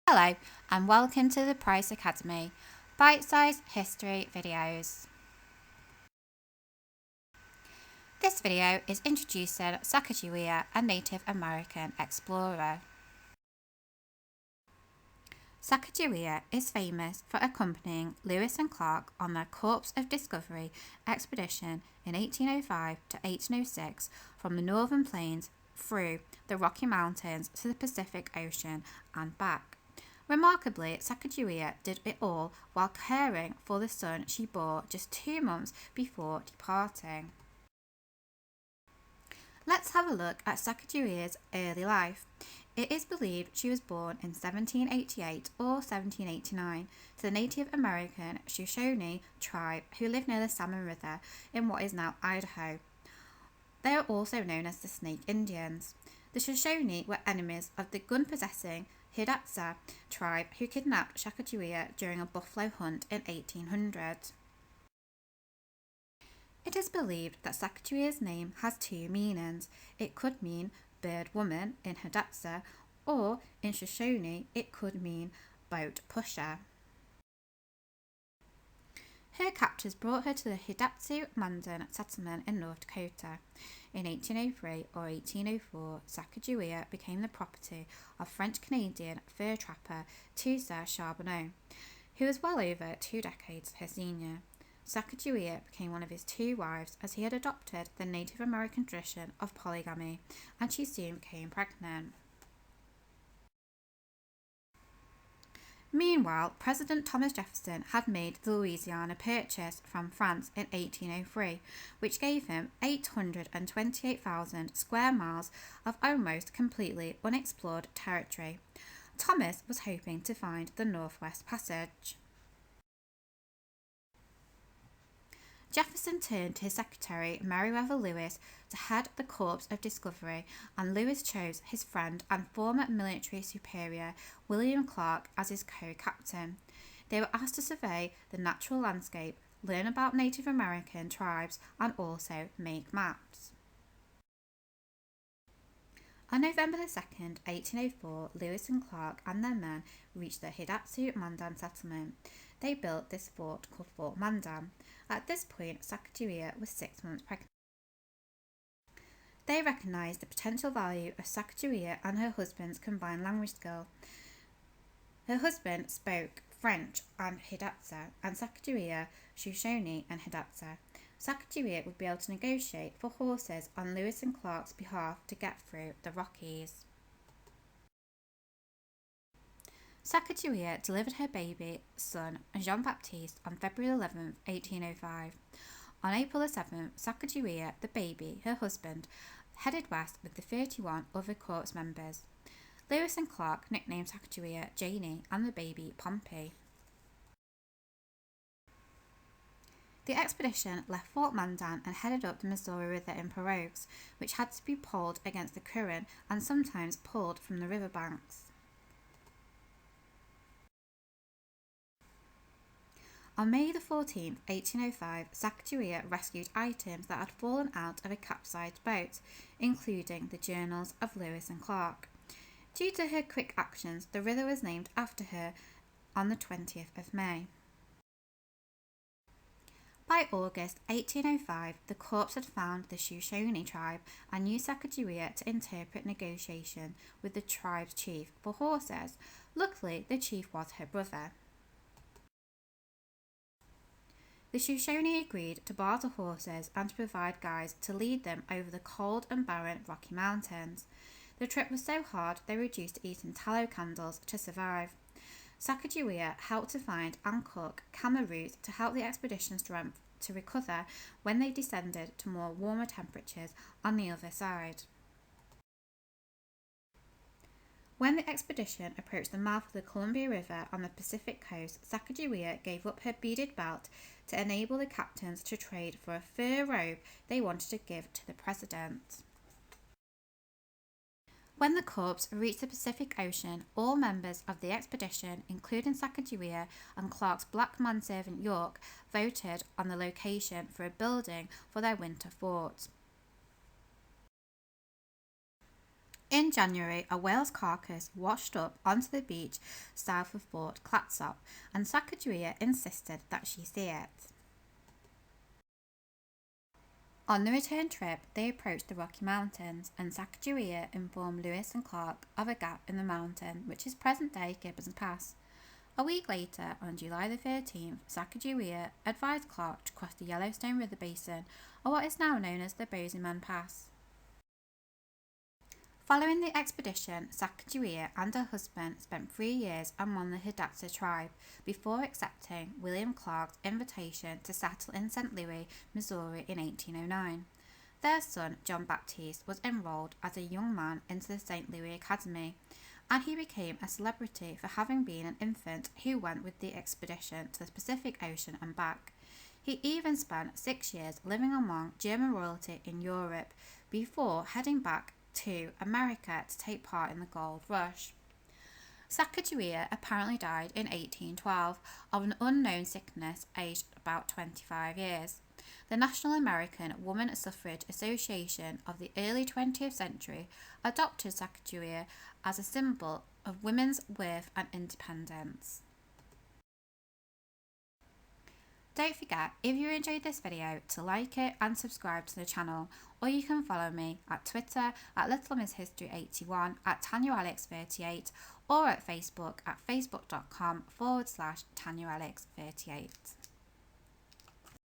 Hello and welcome to the Price Academy, bite-sized history videos. This video is introducing Sacagawea, a Native American explorer. Sacagawea is famous for accompanying Lewis and Clark on their Corps of Discovery expedition in 1805 to 1806 from the Northern Plains through the Rocky Mountains to the Pacific Ocean and back. Remarkably, Sacagawea did it all while caring for the son she bore just 2 months before departing. Let's have a look at Sacagawea's early life. It is believed she was born in 1788 or 1789 to the Native American Shoshone tribe who lived near the Salmon River in what is now Idaho. They are also known as the Snake Indians. The Shoshone were enemies of the gun-possessing Hidatsa tribe who kidnapped Sacagawea during a buffalo hunt in 1800. It is believed that Sacagawea's name has 2 meanings. It could mean bird woman in Hidatsa, or in Shoshone it could mean boat pusher. Her captors brought her to the Hidatsa Mandan settlement in North Dakota. In 1803 or 1804, Sacagawea became the property of French-Canadian fur trapper Toussaint Charbonneau, who was well over 2 decades her senior. Sacagawea became one of his 2 wives as he had adopted the Native American tradition of polygamy, and she soon became pregnant. Meanwhile, President Thomas Jefferson had made the Louisiana Purchase from France in 1803, which gave him 828,000 square miles of almost completely unexplored territory. Thomas was hoping to find the Northwest Passage. Jefferson turned to his secretary, Meriwether Lewis, to head the Corps of Discovery, and Lewis chose his friend and former military superior, William Clark, as his co-captain. They were asked to survey the natural landscape, learn about Native American tribes, and also make maps. On November 2nd, 1804, Lewis and Clark and their men reached the Hidatsa Mandan settlement. They built this fort called Fort Mandan. At this point, Sacagawea was 6 months pregnant. They recognised the potential value of Sacagawea and her husband's combined language skill. Her husband spoke French and Hidatsa, and Sacagawea Shoshone and Hidatsa. Sacagawea would be able to negotiate for horses on Lewis and Clark's behalf to get through the Rockies. Sacagawea delivered her baby son, Jean-Baptiste, on February 11, 1805. On April 7th, Sacagawea, the baby, her husband, headed west with the 31 other corps members. Lewis and Clark nicknamed Sacagawea Janie and the baby Pompey. The expedition left Fort Mandan and headed up the Missouri River in pirogues, which had to be poled against the current and sometimes pulled from the riverbanks. On May 14, 1805, Sacagawea rescued items that had fallen out of a capsized boat, including the journals of Lewis and Clark. Due to her quick actions, the river was named after her on the 20th of May. By August 1805, the Corps had found the Shoshone tribe and used Sacagawea to interpret negotiation with the tribe's chief for horses. Luckily, the chief was her brother. The Shoshone agreed to barter horses and to provide guides to lead them over the cold and barren Rocky Mountains. The trip was so hard they reduced to eating tallow candles to survive. Sacagawea helped to find and cook camel roots to help the expedition's strength to recover when they descended to more warmer temperatures on the other side. When the expedition approached the mouth of the Columbia River on the Pacific coast, Sacagawea gave up her beaded belt to enable the captains to trade for a fur robe they wanted to give to the president. When the Corps reached the Pacific Ocean, all members of the expedition, including Sacagawea and Clark's black manservant York, voted on the location for a building for their winter fort. In January, a whale's carcass washed up onto the beach south of Fort Clatsop, and Sacagawea insisted that she see it. On the return trip, they approached the Rocky Mountains, and Sacagawea informed Lewis and Clark of a gap in the mountain, which is present-day Gibbons Pass. A week later, on July the 13th, Sacagawea advised Clark to cross the Yellowstone River Basin, or what is now known as the Bozeman Pass. Following the expedition, Sacagawea and her husband spent 3 years among the Hidatsa tribe before accepting William Clark's invitation to settle in St. Louis, Missouri in 1809. Their son, John Baptiste, was enrolled as a young man into the St. Louis Academy, and he became a celebrity for having been an infant who went with the expedition to the Pacific Ocean and back. He even spent 6 years living among German royalty in Europe before heading back to America to take part in the gold rush. Sacagawea apparently died in 1812 of an unknown sickness aged about 25 years. The National American Woman Suffrage Association of the early 20th century adopted Sacagawea as a symbol of women's worth and independence. Don't forget, if you enjoyed this video, to like it and subscribe to the channel, or you can follow me at Twitter at LittleMissHistory81, at TanyaAlex38, or at Facebook at facebook.com/TanyaAlex38.